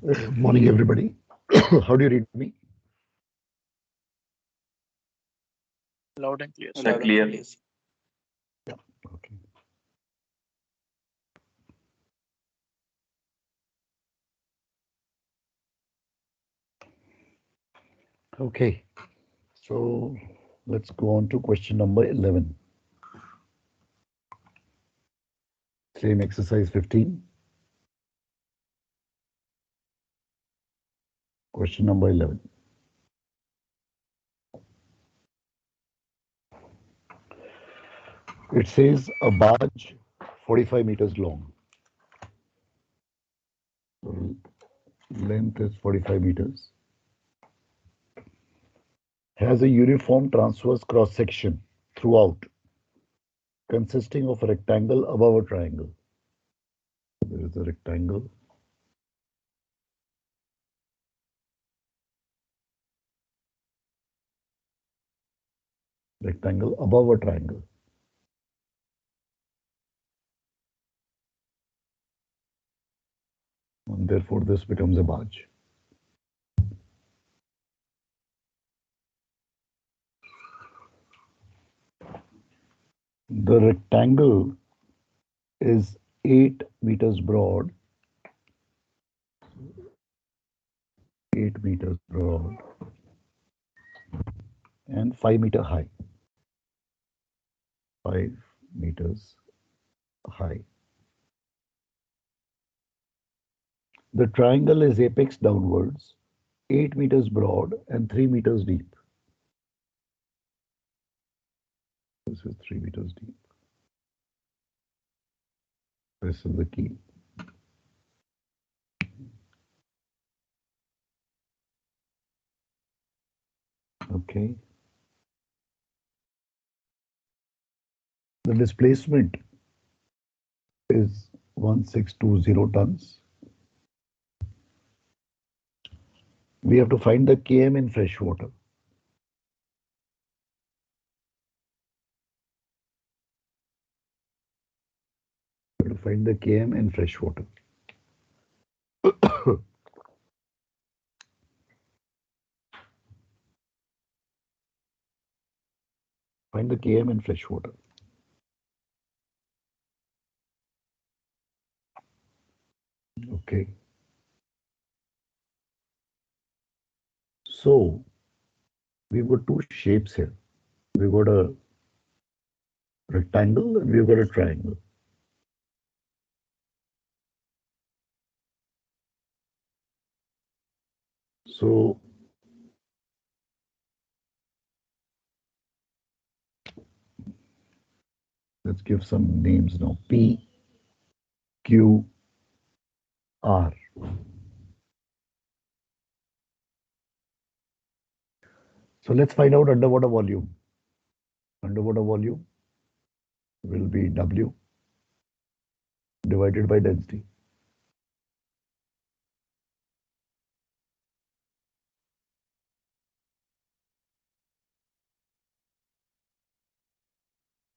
Morning, everybody. How do you read me? Loud and clear, sir. Loud and clear. Yeah. Okay. Okay. So let's go on to question number 11. Same exercise 15. Question number 11. It says a barge 45 meters long. So length is 45 meters. Has a uniform transverse cross section throughout, consisting of a rectangle above a triangle. There is a rectangle. Rectangle above a triangle. And therefore, this becomes a barge. The rectangle is 8 meters broad, 8 meters broad, and 5 meter high. 5 meters high. The triangle is apex downwards, 8 meters broad, and 3 meters deep. This is 3 meters deep. This is the key. Okay. The displacement is 1620 tons. We have to find the km in fresh water. We have to find the km in fresh water. Find the km in fresh water. Okay. So we've got two shapes here. We've got a rectangle and we've got a triangle. So let's give some names now. P, Q, R. So let's find out underwater volume. Underwater volume will be W divided by density.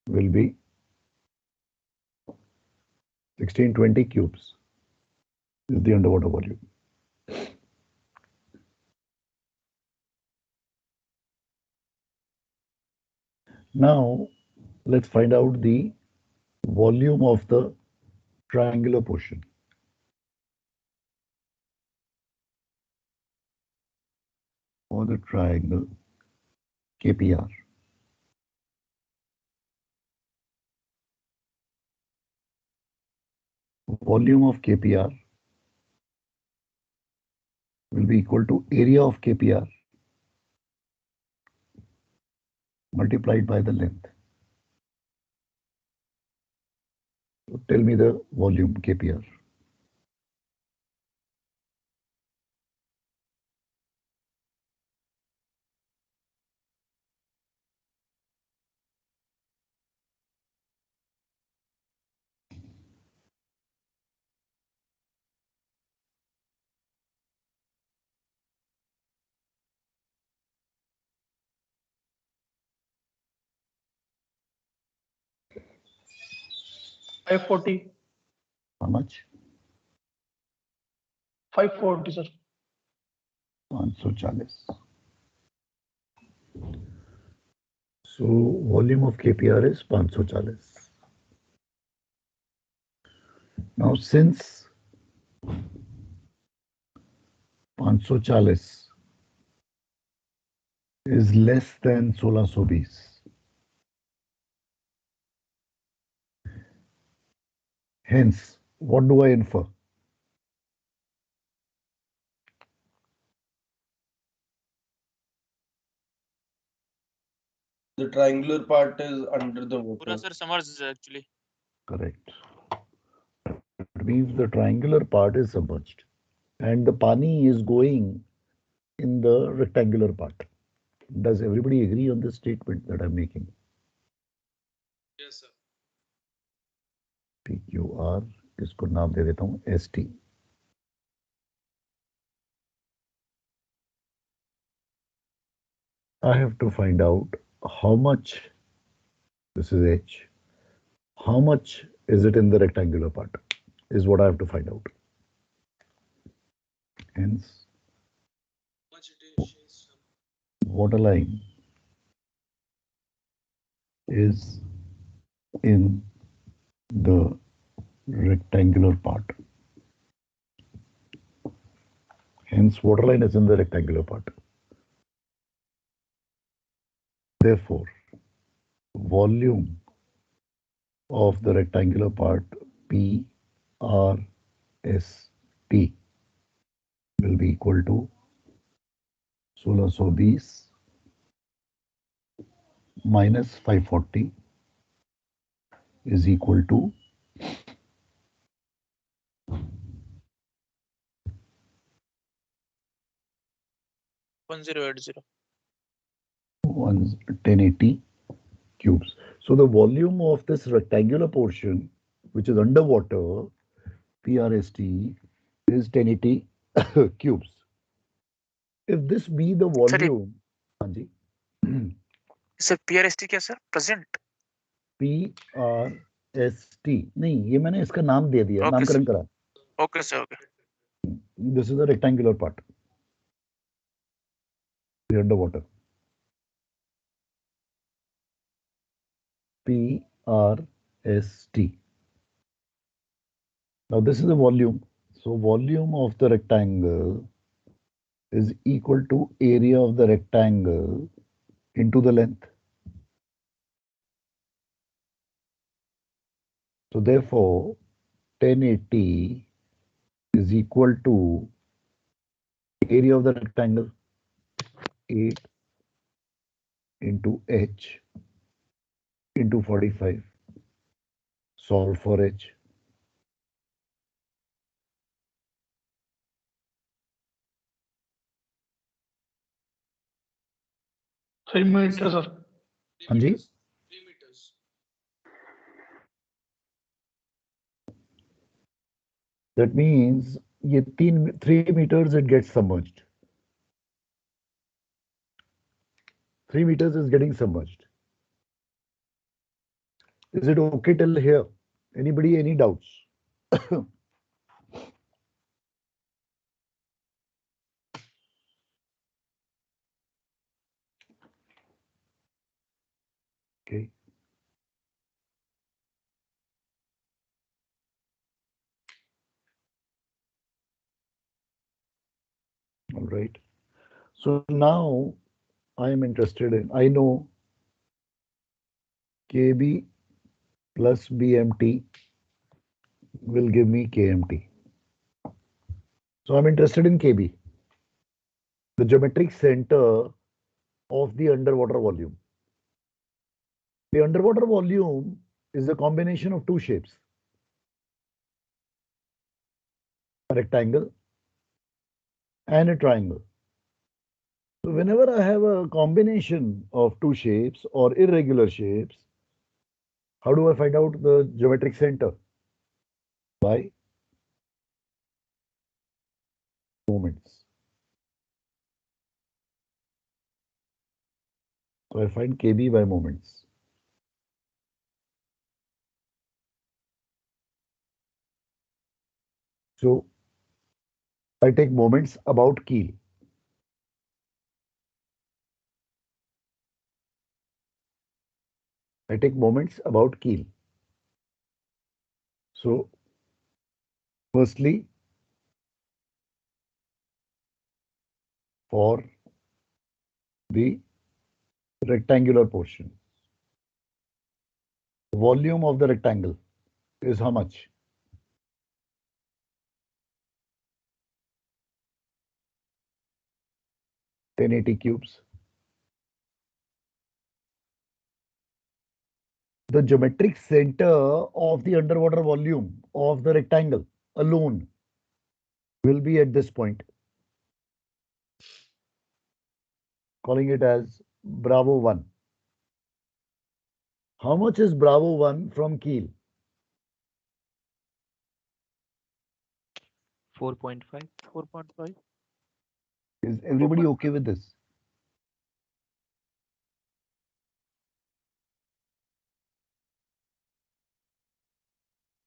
Will be 1620 cubes is the underwater volume. Now let's find out the volume of the triangular portion. Or the triangle KPR. Volume of KPR will be equal to area of KPR multiplied by the length. So tell me the volume KPR. I 40. How much? 540, sir. 540. So volume of KPR is 540. Now since 540 is less than 1620, hence what do I infer? The triangular part is under the पूरा water. sir submerged actually. Correct. It means the triangular part is submerged and the pani is going in the rectangular part. Does everybody agree on this statement that I'm making? Yes, sir. PQR, इसको नाम दे देता हूँ ST. I have to find out how much, this is H, how much is it in the rectangular part is what I have to find out. Hence, waterline is in the rectangular part. Hence, waterline is in the rectangular part. Therefore, volume of the rectangular part P R S T will be equal to 1620 minus 540 is equal to 1080. 1080 cubes. So the volume of this rectangular portion, which is underwater, PRST, is 1080 cubes. If this be the Sir, volume, Hanji, sir PRST क्या sir? Present. PRST, नहीं ये मैंने इसका नाम दे दिया, Okay, नामकरण sir. करा. Okay, sir. Okay. This is the rectangular part, the underwater. PRST. Now this is the volume. So volume of the rectangle is equal to area of the rectangle into the length. So therefore, 1080 is equal to area of the rectangle 8 into h into 45. Solve for h. Three meters, sir. Hanji? 3 meters. That means 3 meters it gets submerged. 3 meters is getting submerged. Is it okay till here? Anybody, any doubts? Okay. All right. So now I am interested in, I know KB plus BMT will give me KMT. So I'm interested in KB, the geometric center of the underwater volume. The underwater volume is a combination of two shapes, a rectangle and a triangle. So whenever I have a combination of two shapes or irregular shapes, how do I find out the geometric center? By moments. So I find KB by moments. So I take moments about keel. I take moments about keel. So, firstly, for the rectangular portion, volume of the rectangle is how much? 1080 cubes. The geometric center of the underwater volume of the rectangle alone will be at this point, calling it as Bravo 1. How much is Bravo 1 from keel? 4.5. 4.5. Is everybody 4.5. okay with this?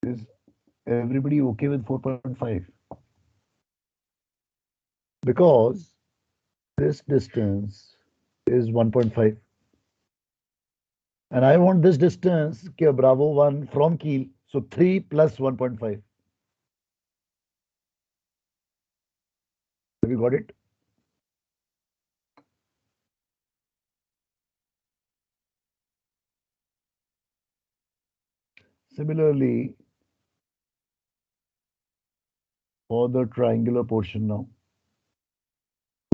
Is everybody okay with 4.5? Because this distance is 1.5. And I want this distance, Bravo 1 from keel. So 3 plus 1.5. Have you got it? Similarly, for the triangular portion now,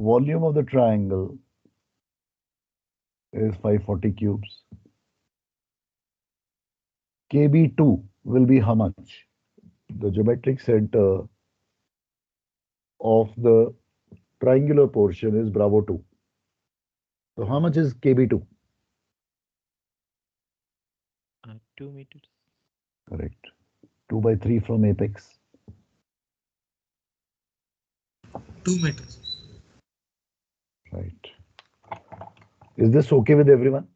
volume of the triangle is 540 cubes. KB2 will be how much? The geometric center of the triangular portion is Bravo 2. So how much is KB2? 2 meters. Correct. 2 by 3 from apex. 2 meters. Right. Is this okay with everyone?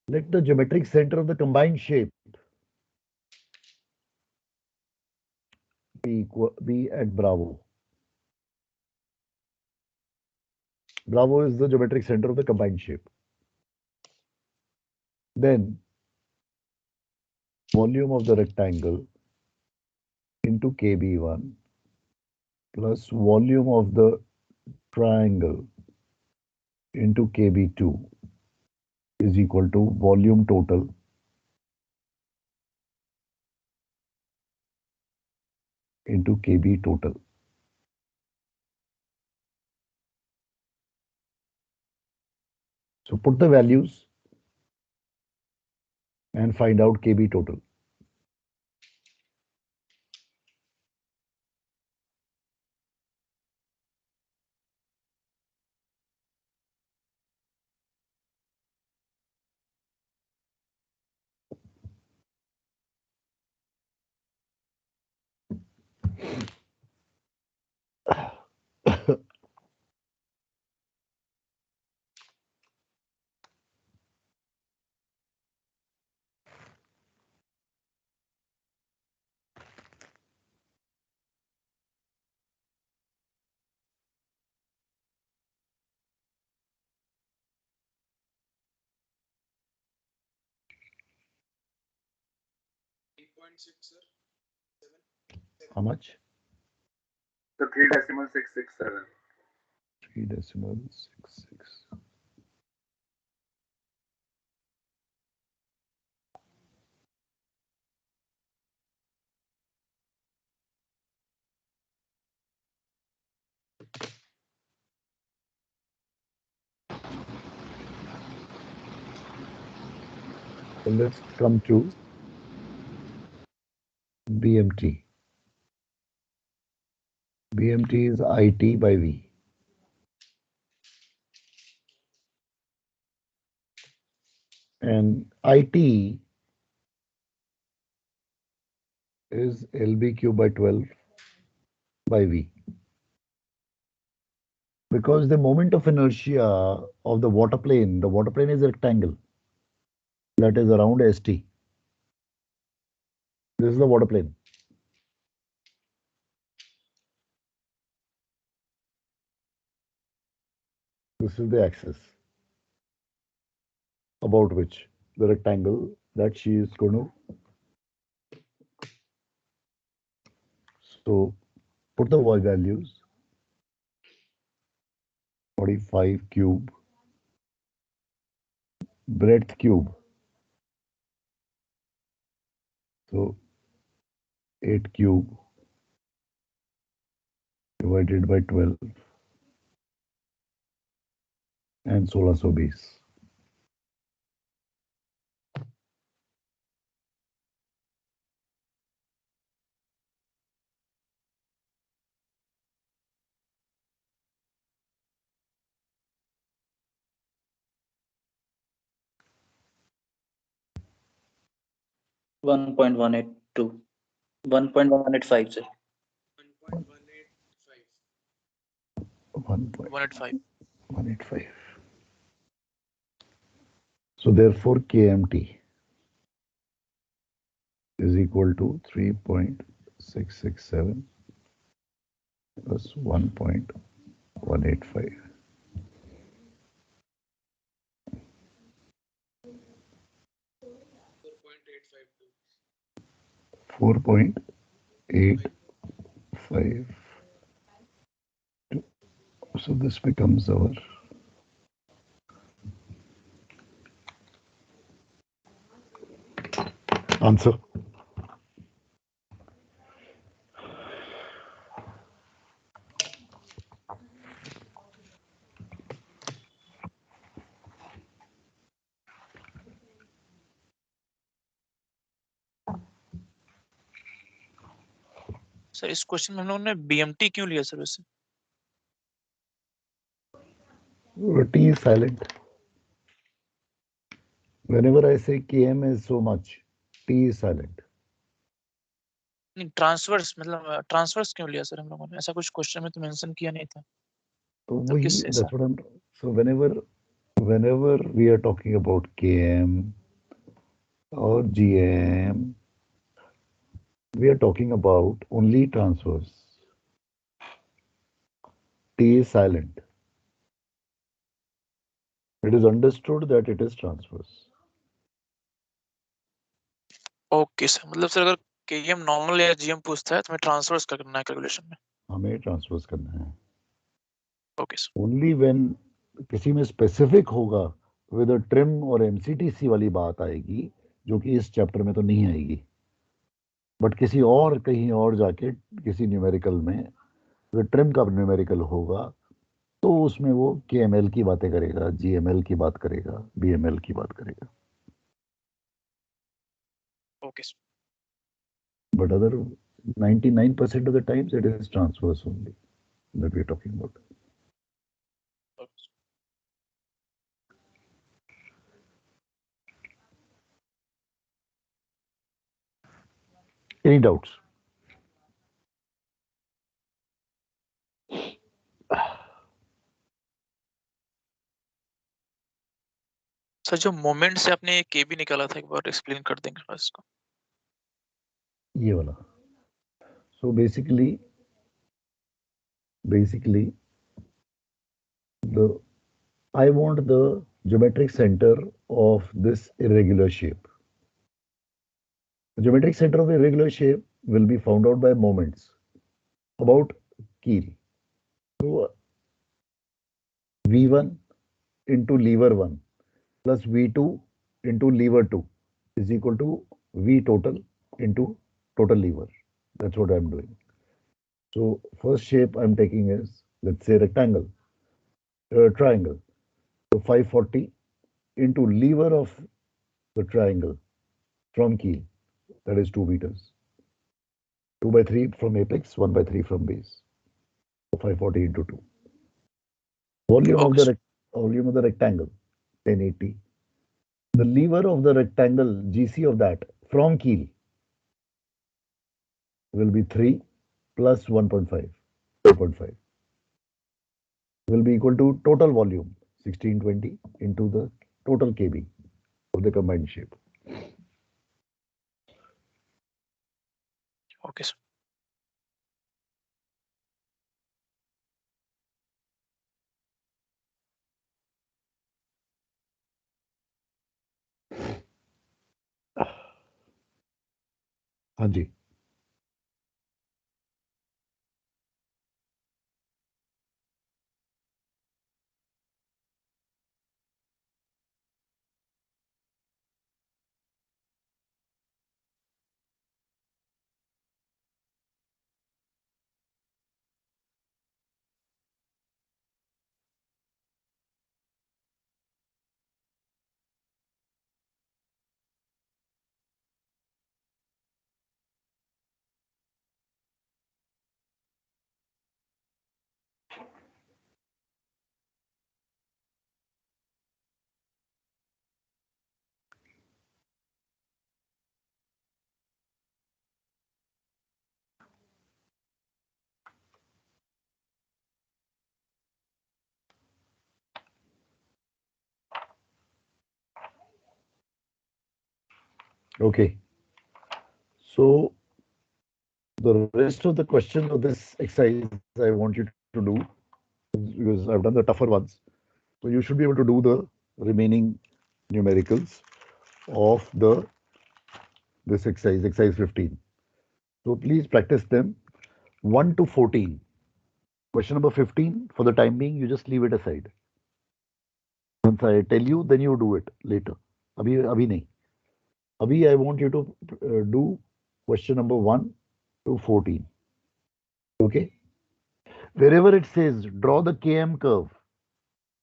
Let the geometric center of the combined shape be at Bravo. Bravo is the geometric center of the combined shape. Then volume of the rectangle into KB1 plus volume of the triangle into KB2 is equal to volume total into KB total. So put the values and find out KB total. How much? So 3.667. 3.66. So let's come to BMT. BMT is IT by V. And IT is LBQ by 12 by V. Because the moment of inertia of the water plane is a rectangle that is around ST. This is the water plane. This is the axis about which the rectangle that she is going to. So put the y values. 45 cube, breadth cube. So 8 cube divided by 12 and 1600 base. One point 182. 1.185, sir. 1.185. 185. 1.185. So therefore KMT is equal to 3.667 plus 1.185. 4.852. So this becomes our answer. Sir इस question में हम लोगों ने BMT क्यों लिया sir वैसे? T is silent. Whenever I say Km is so much, T is silent. नहीं transverse मतलब ट्रांसवर्स क्यों लिया सर हम लोगों ने? ऐसा कुछ क्वेश्चन में तो मेंशन किया नहीं था. तो तो वही, किससे that's sir? what I'm. So whenever we are talking about Km or Gm, we are talking about only transverse. T is silent. It is understood that it is transverse. Okay sir, मतलब sir अगर KM normal या GM पूछता है तो हमें transverse करना है calculation में. हमें ट्रांसवर्स करना है. Okay sir. ओनली व्हेन किसी में स्पेसिफिक होगा विद ट्रिम और एमसीटीसी वाली बात आएगी, जो कि इस चैप्टर में तो नहीं आएगी, बट किसी और कहीं और जाके किसी न्यूमेरिकल में विद ट्रिम का न्यूमेरिकल होगा तो उसमें वो केएमएल की बातें करेगा, जीएमएल की बात करेगा, बीएमएल की बात करेगा. Okay sir. But other 99% of the times it is transverse only that we are talking about. Any doubts? Sir जो मोमेंट से आपने केबी निकाला था एक बार एक्सप्लेन कर देंगे थोड़ा इसको. ये वाला. So basically the I want the geometric center of this irregular shape. The geometric center of irregular shape will be found out by moments about keel. So V1 into lever 1 plus V2 into lever 2 is equal to V total into total lever. That's what I'm doing. So first shape I'm taking is, let's say, rectangle, triangle. So 540 into lever of the triangle from keel, that is 2 meters. 2 by 3 from apex, 1 by 3 from base. So 540 into 2. Volume of the rectangle, 1080. The lever of the rectangle, GC of that from keel will be 3 plus 1.5, 4.5 will be equal to total volume, 1620 into the total KB of the combined shape. Okay, sir. हाँ जी. Okay. So the rest of the questions of this exercise I want you to do because I've done the tougher ones. So you should be able to do the remaining numericals of the this exercise 15. So please practice them 1 to 14. Question number 15, for the time being, you just leave it aside. Once I tell you, then you do it later. Abhi nahi. Abhi, I want you to do question number 1 to 14. Okay? Wherever it says draw the KM curve,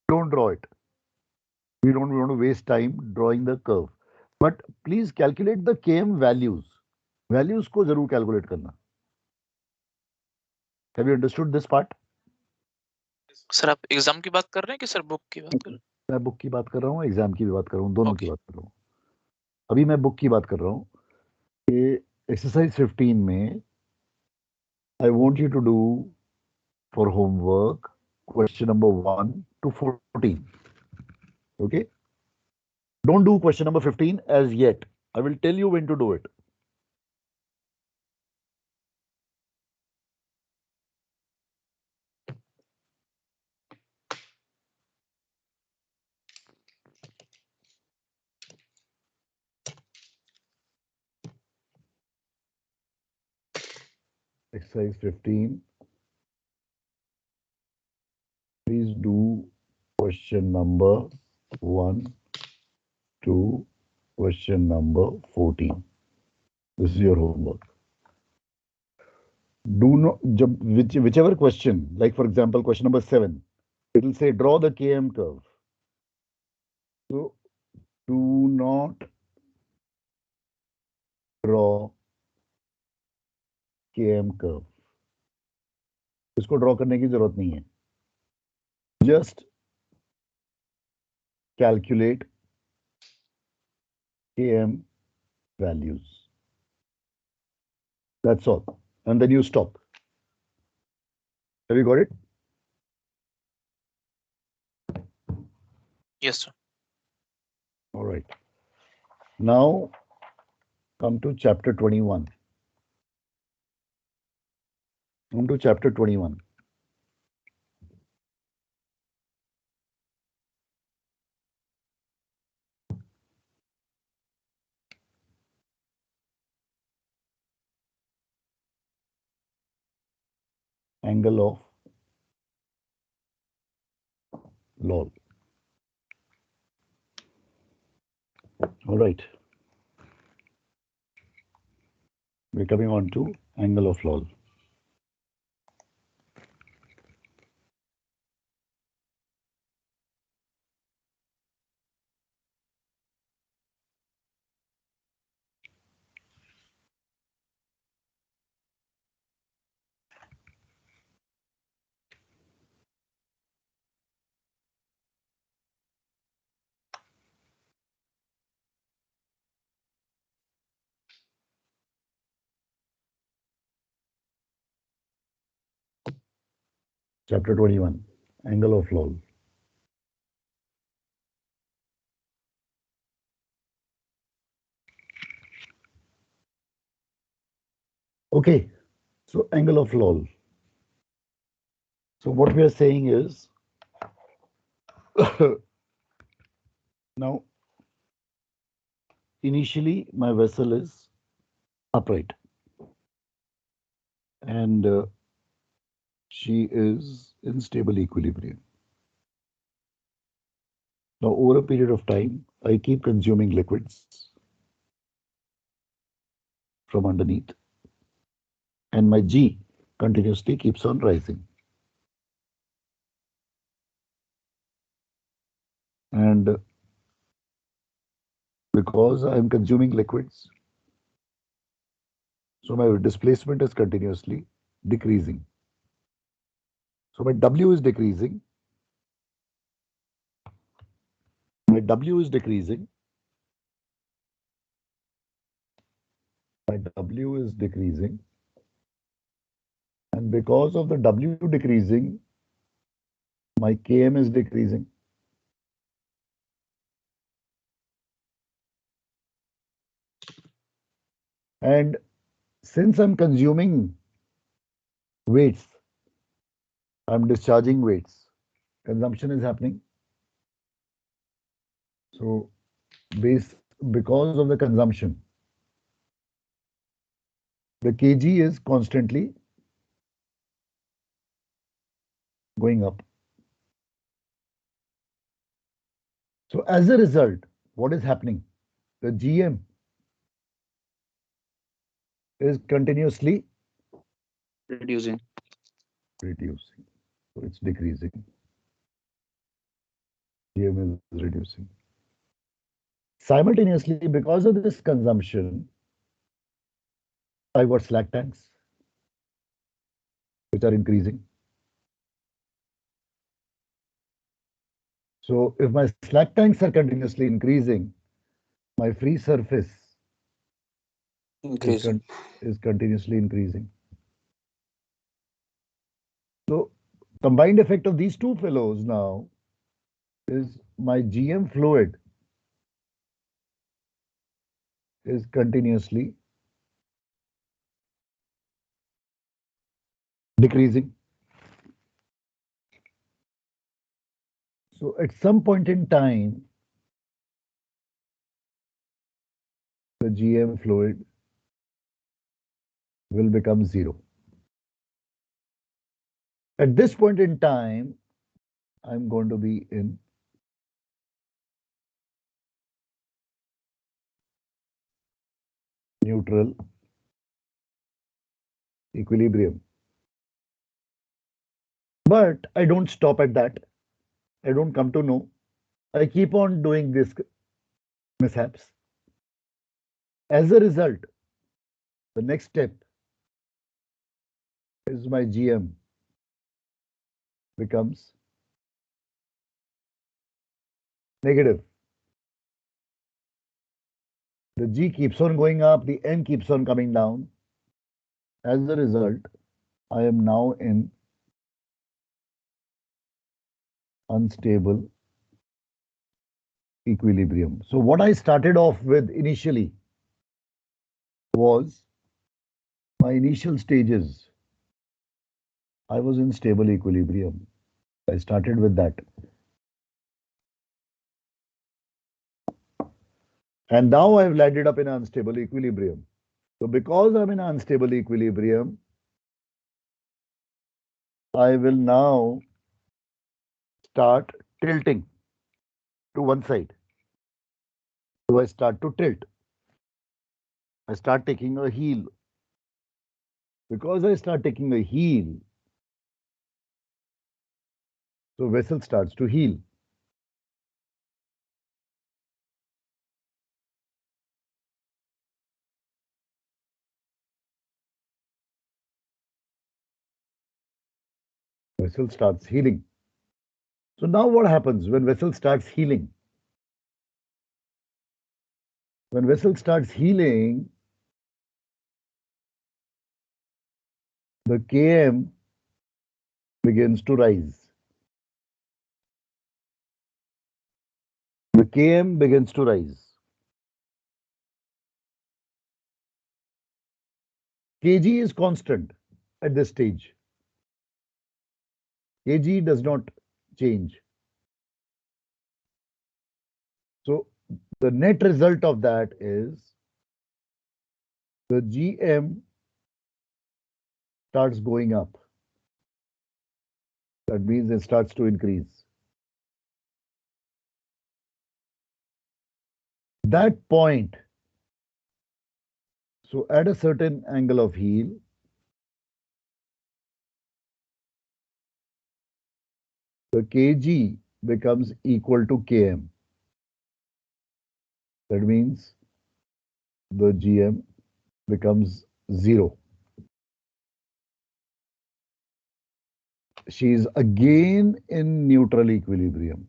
don't draw it. We don't want to waste time drawing the curve. But please calculate the KM values. Values को जरूर calculate करना. Have you understood this part? Sir आप exam की बात कर रहे हैं कि सर बुक की बात कर रहे हैं? मैं बुक की बात कर रहा हूँ, एग्जाम की भी बात कर रहा हूँ, दोनों की Okay. बात कर रहा हूँ. अभी मैं बुक की बात कर रहा हूँ कि एक्सरसाइज 15 में I want you to do for homework question number 1 to 14. Okay? Don't do question number 15 as yet. I will tell you when to do it. Exercise 15. Please do question number 1 to question number 14. This is your homework. Do not, whichever question, like for example, question number 7, it will say draw the KM curve. So do not draw KM curve. इसको draw करने की जरूरत नहीं है. Just calculate KM values. That's all. And then you stop. Have you got it? Yes, sir. All right. Now come to chapter 21. Come to chapter 21. Angle of Loll. All right. We're coming on to angle of Loll. Chapter 21. Angle of Loll. Okay, so angle of Loll. So what we are saying is now initially my vessel is upright and she is in stable equilibrium. Now over a period of time, I keep consuming liquids from underneath and my G continuously keeps on rising. And because I'm consuming liquids, so my displacement is continuously decreasing. So my W is decreasing. My W is decreasing. My W is decreasing. And because of the W decreasing, my Km is decreasing. And since I'm consuming weights, I'm discharging weights. Consumption is happening. So because of the consumption, the kg is constantly going up. So as a result, what is happening? The GM is continuously Reducing. reducing. So it's decreasing. GM is reducing. Simultaneously, because of this consumption, I got slack tanks, which are increasing. So if my slack tanks are continuously increasing, my free surface Increasing. is continuously increasing. So combined effect of these two fellows now is my GM fluid is continuously decreasing. So at some point in time, the GM fluid will become zero. At this point in time, I'm going to be in neutral equilibrium. But I don't stop at that. I don't come to know. I keep on doing these mishaps. As a result, the next step is my GM becomes negative. The G keeps on going up, the M keeps on coming down. As a result, I am now in unstable equilibrium. So what I started off with initially was my initial stages. I was in stable equilibrium. I started with that. And now I've landed up in unstable equilibrium. So because I'm in unstable equilibrium, I will now start tilting to one side. So I start to tilt. I start taking a heel. Because I start taking a heel, so vessel starts to heel. Vessel starts healing. So now what happens when vessel starts healing? When vessel starts healing, the Km begins to rise. The Km begins to rise. Kg is constant at this stage. Kg does not change. So the net result of that is the Gm starts going up. That means it starts to increase. That point, so at a certain angle of heel, the Kg becomes equal to Km. That means the Gm becomes 0. She is again in neutral equilibrium.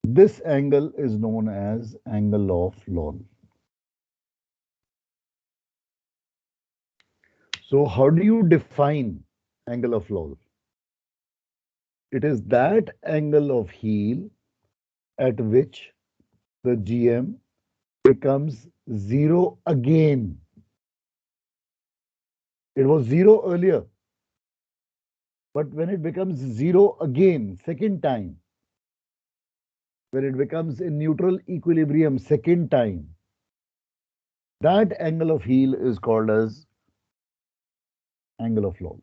This angle is known as angle of Loll. So how do you define angle of Loll? It is that angle of heel at which the GM becomes 0 again. It was 0 earlier. But when it becomes 0 again, second time, when it becomes in neutral equilibrium second time, that angle of heel is called as angle of Loll.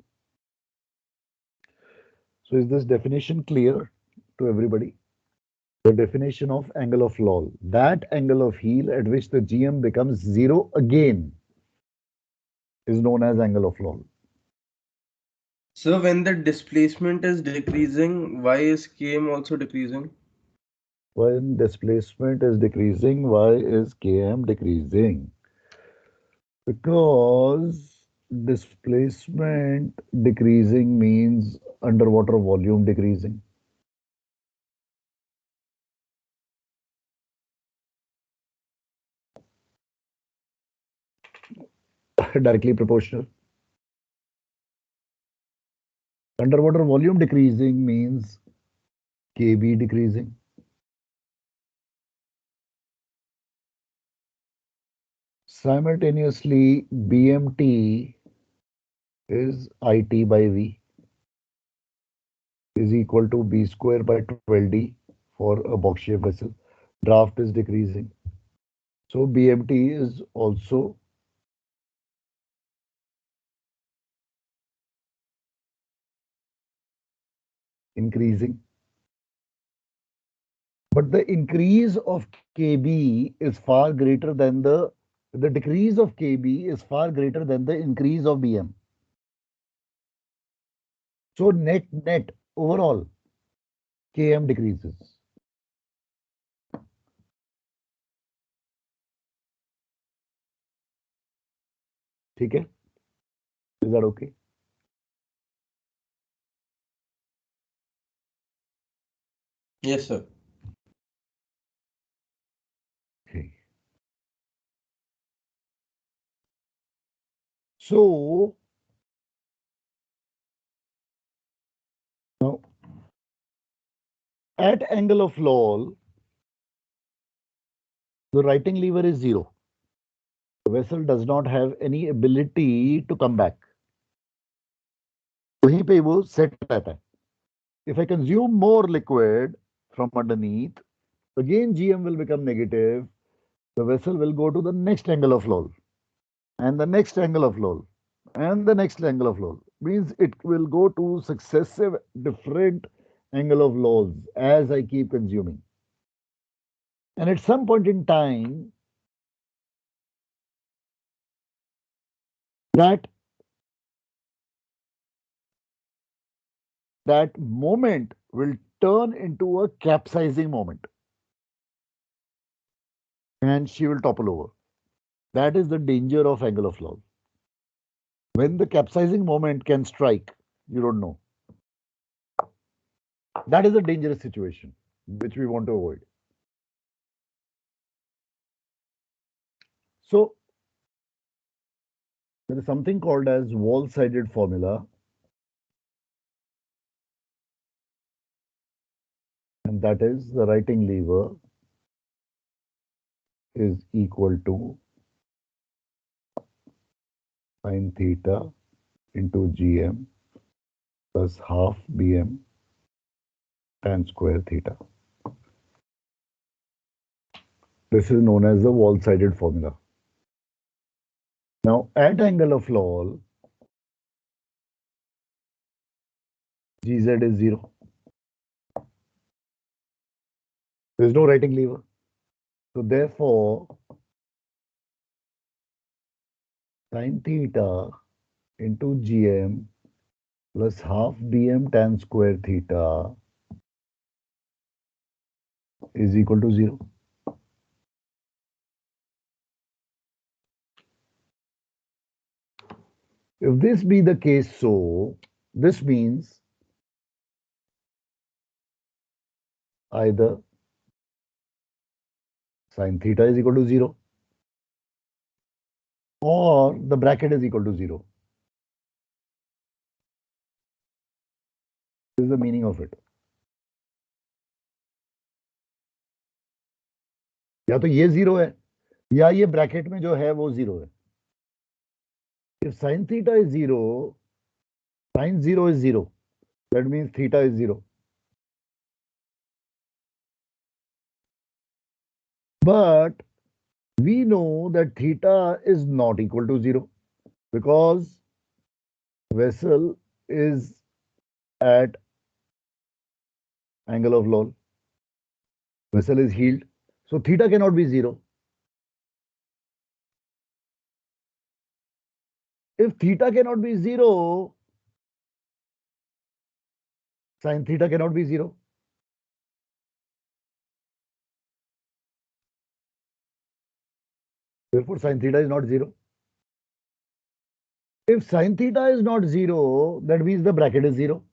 So is this definition clear to everybody? The definition of angle of Loll, that angle of heel at which the GM becomes 0 again, is known as angle of Loll. So when the displacement is decreasing, why is Km also decreasing? When displacement is decreasing, why is Km decreasing? Because displacement decreasing means underwater volume decreasing. Directly proportional. Underwater volume decreasing means Kb decreasing. Simultaneously, BMT is IT by V is equal to B square by 12D for a box shape vessel. Draft is decreasing. So BMT is also increasing. But the increase of KB is far greater than the decrease of KB is far greater than the increase of BM. So net overall KM decreases. ठीक है? Is that okay? Yes, sir. Okay. So now at angle of Loll, the righting lever is 0. The vessel does not have any ability to come back. वहीं पे वो set रहता है. If I consume more liquid from underneath, again GM will become negative. The vessel will go to the next angle of Loll, and the next angle of Loll, and the next angle of Loll. Means it will go to successive different angle of Lolls as I keep consuming. And at some point in time, that moment will turn into a capsizing moment. And she will topple over. That is the danger of angle of Loll. When the capsizing moment can strike, you don't know. That is a dangerous situation, which we want to avoid. So, there is something called as wall-sided formula. And that is the righting lever is equal to sin theta into GM plus half BM tan square theta. This is known as the wall-sided formula. Now, at angle of Loll, GZ is 0. There is no writing lever. So therefore, sin theta into GM plus half BM tan square theta is equal to 0. If this be the case, so this means either sin theta is equal to 0 or the bracket is equal to 0. This is the meaning of it. या तो ये 0 है या ये bracket में जो है वो 0 है. If sin theta is 0, sin 0 is 0. That means theta is 0. But we know that theta is not equal to 0 because vessel is at angle of Loll. Vessel is heeled. So theta cannot be 0. If theta cannot be 0, sin theta cannot be 0. Therefore, sin theta is not 0. If sin theta is not 0, that means the bracket is 0.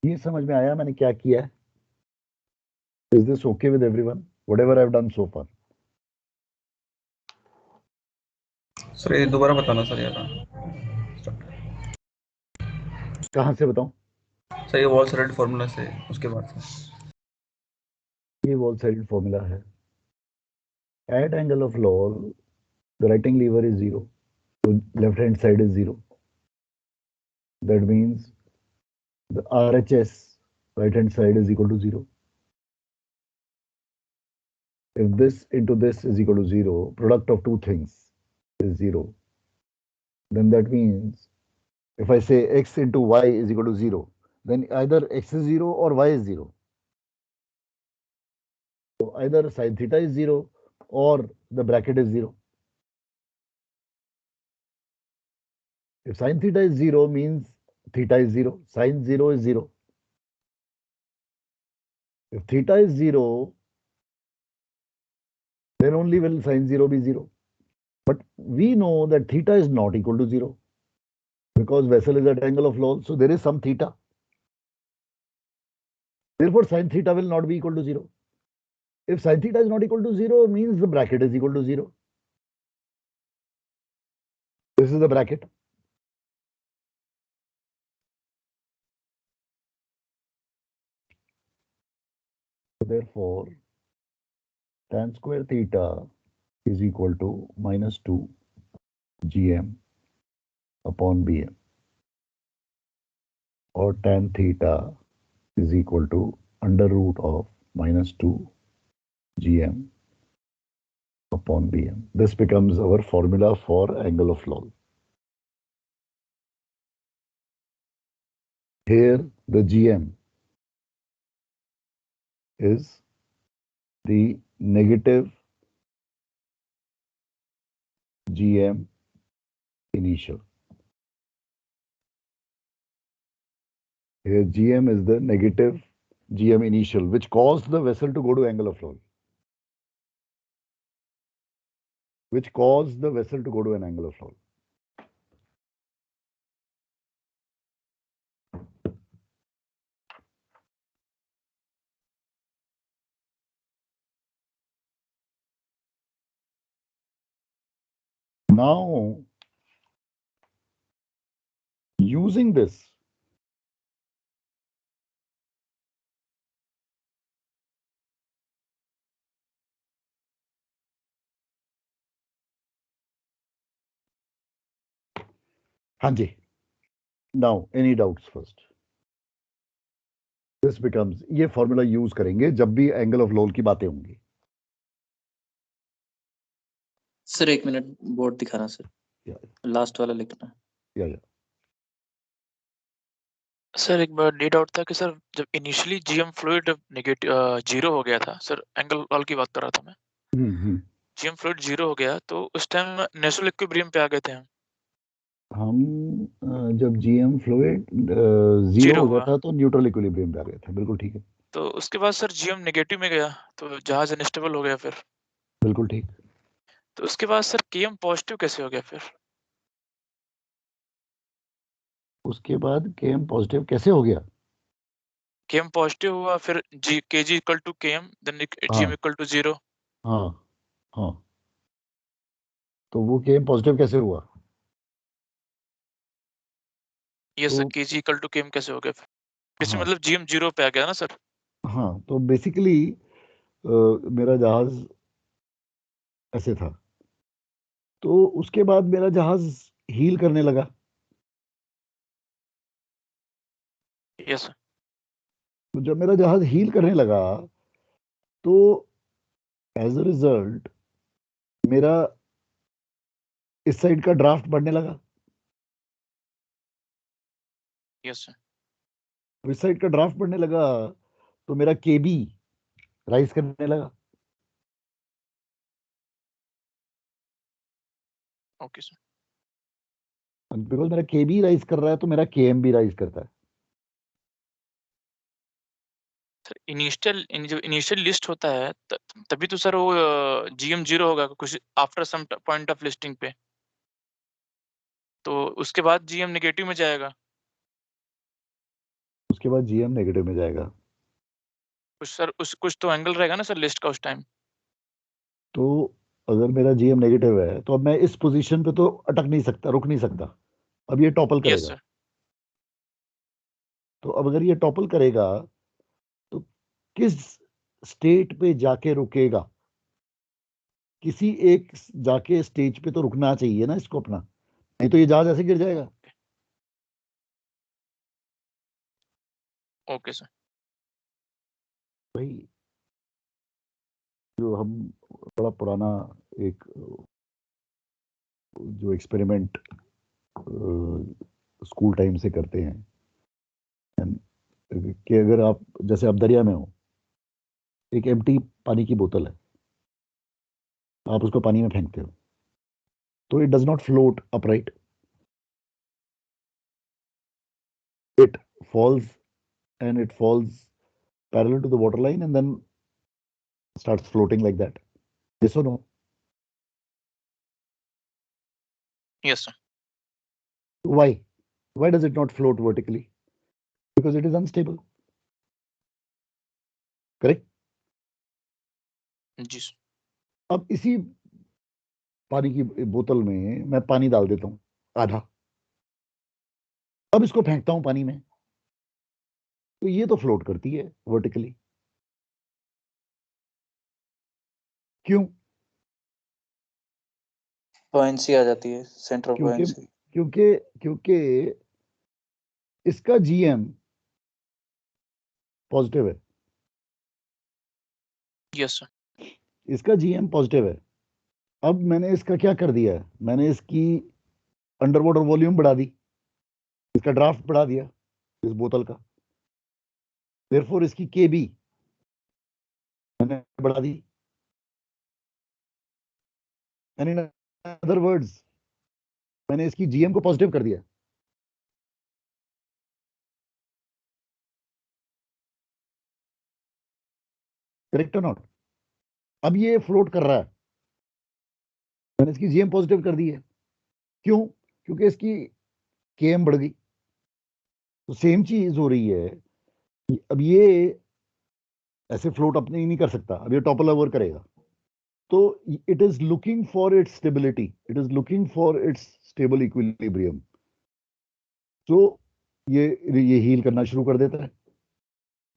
ये समझ में आया मैंने क्या किया है? Is this okay with everyone? Whatever I've done so far. Sir ये दोबारा बताना सर यार. कहाँ से बताऊं? सर ये वॉल साइड फॉर्मूला से उसके बाद से. ये wall-sided formula है. At angle of Loll, the writing lever is 0. So left hand side is 0. That means the RHS right hand side is equal to 0. If this into this is equal to 0, product of two things is 0. Then that means if I say x into y is equal to 0, then either x is 0 or y is 0. So either sin theta is 0 or the bracket is 0. If sin theta is 0 means theta is 0, sin 0 is 0. If theta is 0, then only will sin 0 be 0. But we know that theta is not equal to 0 because vessel is at angle of Loll, so there is some theta. Therefore, sin theta will not be equal to 0. If sin theta is not equal to 0, means the bracket is equal to 0. This is the bracket. Therefore, tan square theta is equal to minus 2 GM upon BM, or tan theta is equal to under root of minus 2 GM upon BM. This becomes our formula for angle of Loll. Here, the GM is the negative GM initial. Here GM is the negative GM initial, which caused the vessel to go to angle of Loll. Which caused the vessel to go to an angle of Loll. Now, using this, हाँ जी. Now, any doubts first? This becomes, ये formula use करेंगे जब भी angle of लोल की बातें होंगी. Sir 1 minute board दिखाना sir, Yeah. Last वाला लिखना। या या सर एक बार ये डाउट था कि सर जब इनिशियली जीएम फ्लूइड नेगेटिव 0 हो गया था, सर एंगल लॉल की बात कर रहा था मैं। जीएम फ्लूइड 0 हो गया तो उस टाइम नेचुरल इक्विलिब्रियम पे आ गए थे हम। जब जीएम फ्लूइड 0 हो गया हुआ। था तो न्यूट्रल इक्विलिब्रियम पे आ गया था. बिल्कुल ठीक है. तो उसके बाद सर जीएम नेगेटिव में गया तो जहाज अनस्टेबल हो गया फिर। बिल्कुल ठीक. तो उसके बाद सर केएम पॉजिटिव कैसे हो गया फिर? उसके बाद केएम पॉजिटिव कैसे हो गया? केएम पॉजिटिव हुआ फिर जी KG equal to KM then GM equal to 0। हाँ हाँ. तो वो केएम पॉजिटिव कैसे हुआ? ये सर तो केजी इक्वल टू केएम कैसे हो गया फिर? इसमें हाँ मतलब जीएम 0 पे आ गया ना सर? हाँ. तो बेसिकली मेरा जहाज ऐसे था, तो उसके बाद मेरा जहाज हील करने लगा. Yes sir. तो जब मेरा जहाज हील करने लगा तो एज अ रिजल्ट मेरा इस साइड का ड्राफ्ट बढ़ने लगा. Yes sir. तो इस साइड का ड्राफ्ट बढ़ने लगा तो मेरा केबी राइज करने लगा. Okay sir. बिकॉज मेरा केबी राइज कर रहा है तो मेरा केएम भी राइज करता है. सर जो इनिशियल लिस्ट होता है तभी तो सर वो जीएम 0 होगा कुछ after some point of listing पे। तो उसके बाद जीएम नेगेटिव में जाएगा। उसके बाद जीएम नेगेटिव में जाएगा. कुछ सर कुछ तो एंगल रहेगा ना सर लिस्ट का उस टाइम। तो अगर मेरा जीएम नेगेटिव है तो अब मैं इस पोजीशन पे तो अटक नहीं सकता, रुक नहीं सकता. अब ये टॉपल यस करेगा. सर। तो अब अगर ये टॉपल करेगा तो किस स्टेट पे जाके रुकेगा? किसी एक जाके स्टेज पे तो रुकना चाहिए ना इसको अपना, नहीं तो ये जहाज ऐसे गिर जाएगा. Okay sir. भाई जो हम बड़ा पुराना एक जो एक्सपेरिमेंट स्कूल टाइम से करते हैं कि अगर आप जैसे आप दरिया में हो, एक एम्प्टी पानी की बोतल है, आप उसको पानी में फेंकते हो तो it does not float upright. It falls and it falls parallel to the water line and then starts floating like that. Yes or no? Yes sir. Why? Why does it not float vertically? Because it is unstable. Correct? जी sir. अब इसी पानी की बोतल में मैं पानी डाल देता हूं आधा, अब इसको फेंकता हूं पानी में, तो ये तो फ्लोट करती है वर्टिकली. क्यों? पॉइंट्स आ जाती है, सेंटर ऑफ क्योंकि पॉइंट्स। क्योंकि क्योंकि इसका जीएम पॉजिटिव है. Yes sir. इसका जीएम पॉजिटिव है. अब मैंने इसका क्या कर दिया है? मैंने इसकी अंडर वाटर वॉल्यूम बढ़ा दी, इसका ड्राफ्ट बढ़ा दिया इस बोतल का. देयरफॉर इसकी केबी मैंने बढ़ा दी. एंड इन अदर वर्ड्स मैंने इसकी जीएम को पॉजिटिव कर दिया. करेक्ट और नॉट? अब ये फ्लोट कर रहा है, मैंने इसकी जीएम पॉजिटिव कर दी है. क्यों? क्योंकि इसकी केएम बढ़ गई. तो सेम चीज हो रही है. अब ये ऐसे फ्लोट अपने ही नहीं कर सकता, अब ये टॉपल ओवर करेगा. तो it is looking for its stability, it is looking for its stable equilibrium. तो ये हील करना शुरू कर देता है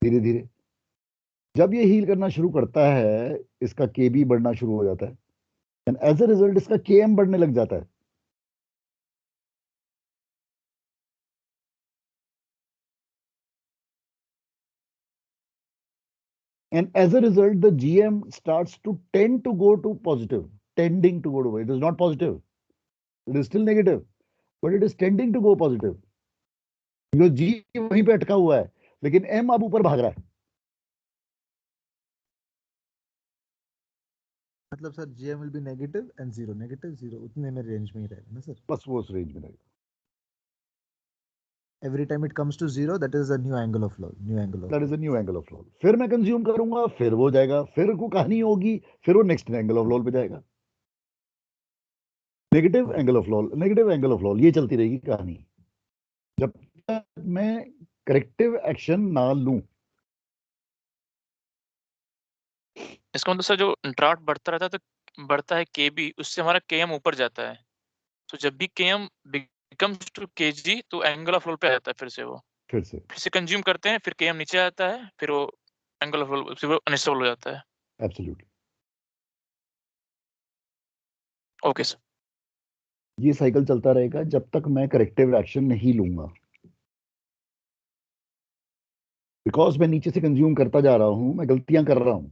धीरे धीरे. जब ये हील करना शुरू करता है, इसका केबी बढ़ना शुरू हो जाता है, एंड एज अ रिजल्ट इसका केएम बढ़ने लग जाता है. And as a result, the GM starts to tend to go to positive, tending to go to, it is not positive, it is still negative, but it is tending to go positive. Because G वहीं पे अटका हुआ है, लेकिन M अब ऊपर भाग रहा है. मतलब sir GM will be negative and zero, negative zero, उतने में रेंज में ही रहेगा ना सर. बस वो उस रेंज में रहेगा. Every time it comes to zero, that is a new angle of Loll, new angle of. That is a new angle of Loll. फिर मैं कंज्यूम करूंगा, फिर वो जाएगा, फिर को कहानी होगी, फिर वो नेक्स्ट एंगल ऑफ Loll पे जाएगा. Negative angle of Loll, negative angle of Loll, ये चलती रहेगी कहानी जब तक मैं करेक्टिव एक्शन ना लूं. इसका मतलब सर जो ड्राफ्ट बढ़ता रहता है तो बढ़ता है केबी, उससे हमारा केएम ऊपर जाता है. तो जब भी केएम बिकम्स टू केजी तो एंगल ऑफ रोल पे आ जाता है फिर से वो. फिर से फिर से कंज्यूम करते हैं, फिर केएम नीचे आता है, फिर वो एंगल ऑफ रोल फिर वो अनस्टेबल हो जाता है. एब्सोल्युटली. Okay sir. ये साइकिल चलता रहेगा जब तक मैं करेक्टिव एक्शन नहीं लूंगा. बिकॉज मैं नीचे से कंज्यूम करता जा रहा हूं, मैं गलतियां कर रहा हूं.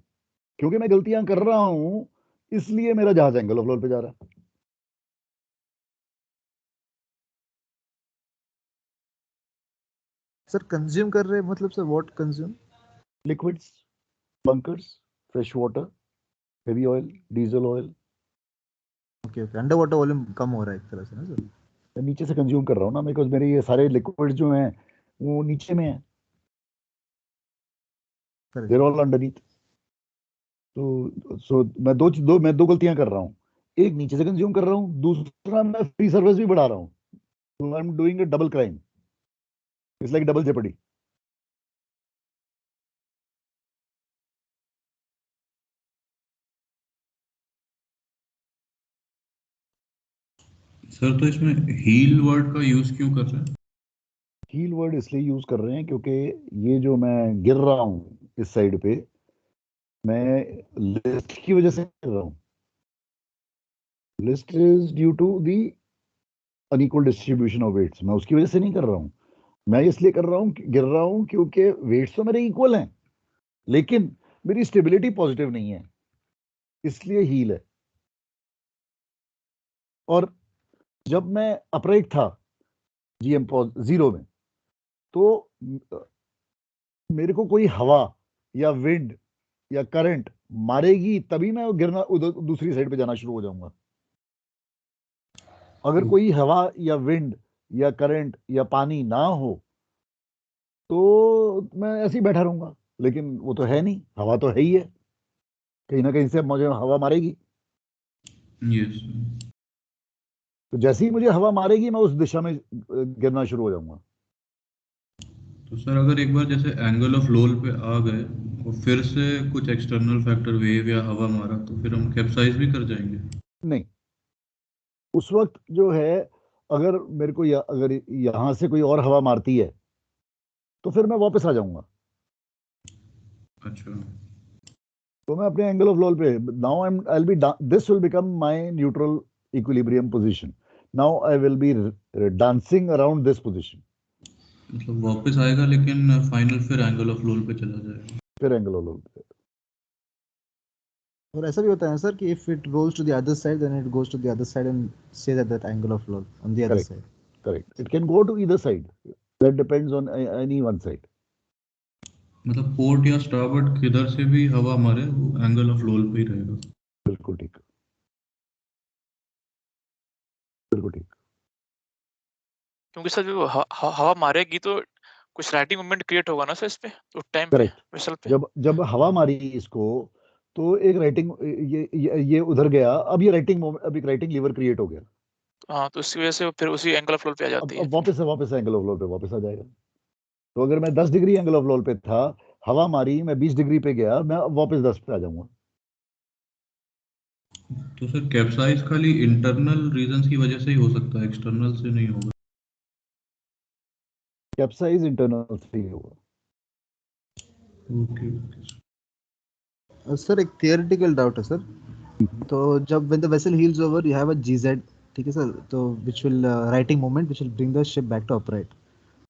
क्योंकि मैं गलतियां कर रहा हूं, इसलिए मेरा जहाज एंगल ऑफ रोल पे जा रहा है. सर कंज्यूम कर रहे हैं मतलब sir what consume? Liquids, bunkers, fresh water, heavy oil, diesel oil. Okay okay, under water volume कम हो रहा है एक तरह से ना सर. मैं नीचे से कंज्यूम कर रहा हूं ना, बिकॉज मेरे ये सारे लिक्विड्स जो हैं वो नीचे में हैं, देयर ऑल अंडरनीथ. तो मैं दो गलतियां कर रहा हूं. एक, नीचे से कंज्यूम कर रहा हूं. दूसरा, मैं फ्री सर्विस भी बढ़ा रहा हूं. तो I am doing a double crime. It's like double jeopardy. Sir तो इसमें हील वर्ड का यूज क्यों कर रहे हैं? हील वर्ड इसलिए यूज कर रहे हैं क्योंकि ये जो मैं गिर रहा हूं इस साइड पे, मैं लिस्ट की वजह से गिर रहा हूं. List is due to the unequal distribution of weights. मैं उसकी वजह से नहीं कर रहा हूं. मैं इसलिए कर रहा हूं, गिर रहा हूं क्योंकि वेट्स तो मेरे इक्वल हैं, लेकिन मेरी स्टेबिलिटी पॉजिटिव नहीं है, इसलिए हील है. और जब मैं अपराइट था जीएम जीरो में, तो मेरे को कोई हवा या विंड या करंट मारेगी तभी मैं गिरना उधर दूसरी साइड पे जाना शुरू हो जाऊंगा. अगर कोई हवा या विंड या करंट या पानी ना हो तो मैं ऐसे ही बैठा रहूंगा. लेकिन वो तो है नहीं, हवा तो है ही है, कहीं ना कहीं से मुझे हवा मारेगी. यस. तो जैसे ही मुझे हवा मारेगी मैं उस दिशा में गिरना शुरू हो जाऊंगा. तो सर अगर एक बार जैसे एंगल ऑफ लोल पे आ गए और फिर से कुछ एक्सटर्नल फैक्टर वेव या हवा मारा तो फिर हम कैप्साइज भी कर जाएंगे? नहीं, उस वक्त जो है, अगर मेरे को अगर यहां से कोई और हवा मारती है तो फिर मैं वापस आ जाऊंगा. अच्छा. तो मैं अपने एंगल ऑफ लोल पे, now I will B, this will become my neutral equilibrium position. Now I will B dancing around this position. मतलब वापस आएगा लेकिन फाइनल फिर एंगल ऑफ लोल पे चला जाएगा. फिर एंगल ऑफ लोल पे. और ऐसा भी होता है सर कि if it goes to the other side, then it goes to the other side and stays at that angle of Loll on the other Correct. side. Correct. It can go to either side. That depends on any one side. मतलब port या starboard किधर से भी हवा मारे वो angle of लोल पे ही रहेगा. बिल्कुल ठीक, बिल्कुल ठीक. क्योंकि सर जो हवा मारेगी तो कुछ राइटिंग मूवमेंट क्रिएट होगा ना सर इस पे उस टाइम पे, करेक्ट. वेसल पे. जब हवा मारी इसको तो एक राइटिंग, ये उधर गया. अब ये राइटिंग, अब एक राइटिंग लीवर क्रिएट हो गया. हाँ, तो इसकी वजह से फिर उसी एंगल ऑफ रोल पे आ जाती है. अब वापस एंगल ऑफ लोल पे वापस आ जाएगा. तो अगर मैं 10 डिग्री एंगल ऑफ लोल पे था, हवा मारी, मैं 20 डिग्री पे गया, मैं वापस 10 पे आ जाऊंगा. तो सर कैप्साइज खाली इंटरनल रीजंस की वजह से ही हो सकता है, एक्सटर्नल से नहीं होगा। कैप्साइज इंटरनल से ही होगा। ओके ओके सर एक थियोरेटिकल डाउट है सर। तो जब when the vessel heels over you have a GZ, ठीक है सर, तो which will righting moment which will bring the ship back to upright.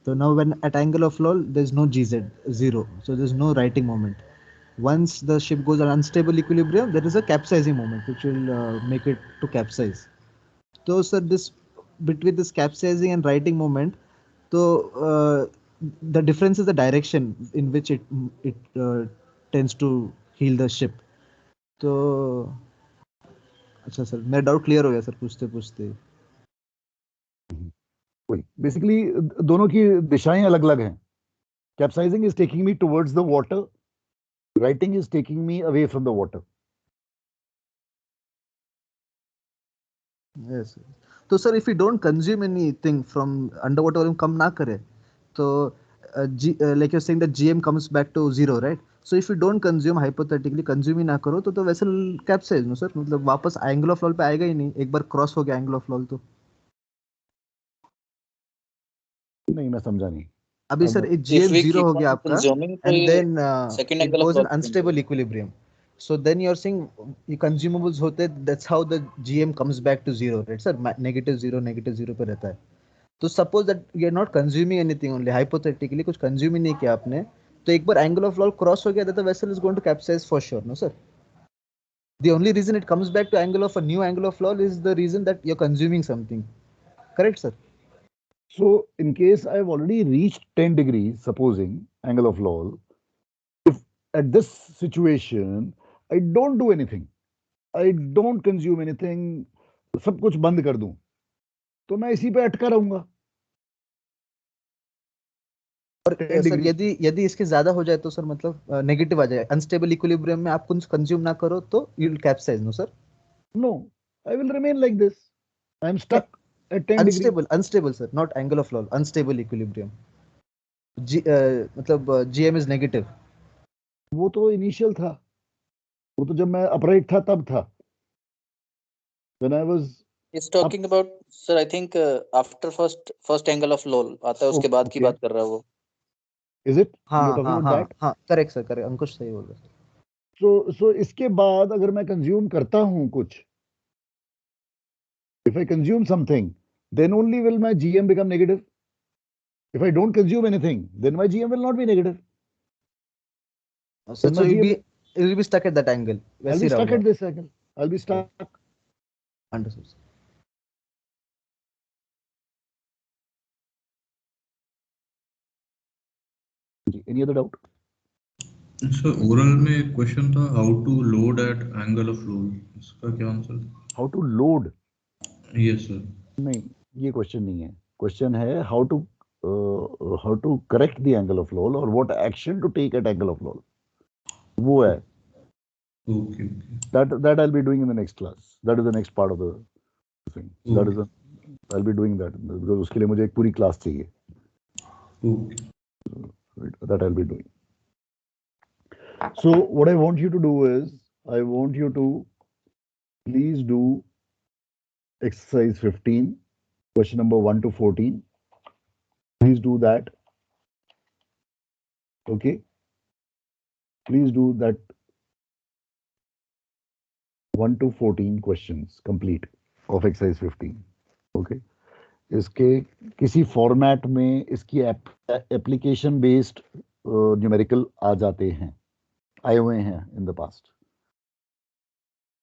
So now when at angle of roll there is no GZ, zero, so there is no righting moment. Once the ship goes on unstable equilibrium there is a capsizing moment which will make it to capsize. So sir, this between this capsizing and righting moment, so the difference is the direction in which it tends to heel the ship. तो अच्छा sir, मेरा doubt clear हो गया sir पूछते पूछते। वही basically दोनों की दिशाएं अलग अलग हैं। Capsizing is taking me towards the water, righting is taking me away from the water. Yes sir. तो sir if you don't consume anything from under water volume कम ना करे तो like you saying that GM comes back to zero, right? So if you don't consume, hypothetically consume ही ना करो तो vessel capsize no sir, मतलब वापस एंगल ऑफ लॉल पे आएगा ही नहीं, एक बार क्रॉस हो गया एंगल ऑफ लॉल तो। नहीं, मैं समझा नहीं। अभी sir If GM we zero keep हो गया on आपका consuming, तो एंड ये then second it angle of goes in loss बन अनस्टेबल जाएगा। Equilibrium, so then you're saying ये consumables होते, that's how the GM comes back to zero, right sir? Negative zero पे रहता है। तो suppose that you're not consuming anything, only hypothetically कुछ consume ही नहीं किया आपने, तो एक बार angle of roll cross हो गया that the vessel is going to capsize for sure, no sir? The only reason it comes back to angle of a new angle of roll is the reason that you're consuming something, correct sir? So in case I've already reached 10 degrees, supposing angle of Loll, if at this situation I don't do anything, I don't consume anything, सब कुछ बंद कर दूं, तो मैं इसी पे अटका रहूंगा और 10 सर डिग्री। यदि यदि इसके ज्यादा हो जाए तो सर मतलब नेगेटिव आ जाए, अनस्टेबल इक्विलिब्रियम में आप कुछ कंज्यूम ना करो तो you will capsize, no sir? No, I will remain like this. I am stuck at 10 degrees. Unstable sir, naught angle of lol, unstable equilibrium. मतलब जीएम इज नेगेटिव। वो तो इनिशियल था, वो तो जब मैं अपराइट था तब था, when I was He's talking about, sir, I think after first angle of loll आता है, उसके बाद की okay. बात कर रहा है वो। Is it? हाँ You're talking हाँ about हाँ that? हाँ, करेक्ट सर, करेक्ट, अंकुश सही बोल रहा है। So इसके बाद अगर मैं कंज्यूम करता हूं कुछ, if I consume something, then only will my GM become negative. If I don't consume anything, then my GM will not be negative. So Then my you'll GM, be stuck at that angle, I'll वैसे be ही stuck रहूंगा। at this angle. I'll be stuck. Understood. Any other doubt? Sir oral में एक question था, how to load at angle of loll, इसका क्या answer? How to load? Yes sir. नहीं, ये क्वेश्चन नहीं है। क्वेश्चन है how to correct the angle of Loll or what action to take at angle of Loll. वो है। Okay okay That I'll be doing in the next class. That is the next part of the thing. That is I'll be doing that because उसके लिए मुझे एक पूरी class चाहिए। Okay That I'll be doing. So what I want you to do is, I want you to please do exercise 15, question number 1 to 14. Please do that. Okay. Please do that 1 to 14 questions complete of exercise 15. Okay. इसके किसी format में इसकी application based numerical आ जाते हैं, आए हुए हैं in the past.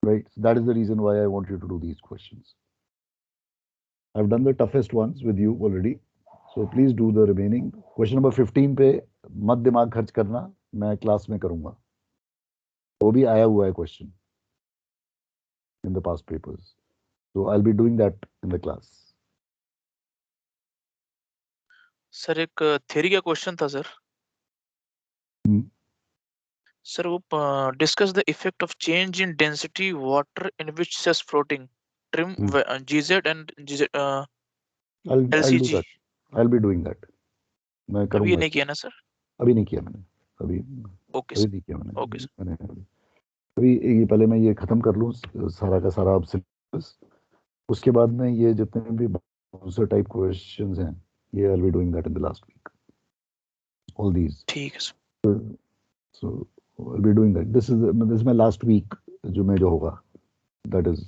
Right. That is the reason why I want you to do these questions. I've done the toughest ones with you already. So please do the remaining. Question number 15 पे मत दिमाग खर्च करना, मैं class में करूंगा। वो भी आया हुआ है question in the past papers. So I'll be doing that in the class. Sir एक थ्योरी का क्वेश्चन था सर। सर वो discuss the effect of change in density water in which says floating trim GZ and GZ I'll do LCG. that. I'll be doing that. मैं अभी ये करूंगा। नहीं किया ना सर? अभी नहीं किया मैंने। अभी ओके अभी सर, नहीं किया मैंने। Okay sir. मैंने अभी ये पहले मैं ये खत्म कर लूँ सारा का सारा अब सिलेबस, उसके बाद में ये जितने भी बाउंसर टाइप क्वेश्चंस हैं ये I will be doing that in the last week, all these. ठीक है सर. So I'll be doing that. This is my last week जो होगा. That is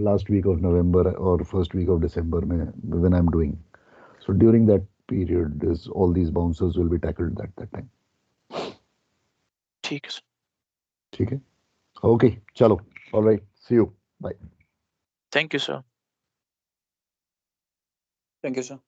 last week of November or first week of December में when I'm doing. So during that period, all these bouncers will be tackled at that time. ठीक है sir. ठीक है. Okay. चलो. All right. See you. Bye. Thank you sir. Thank you, sir.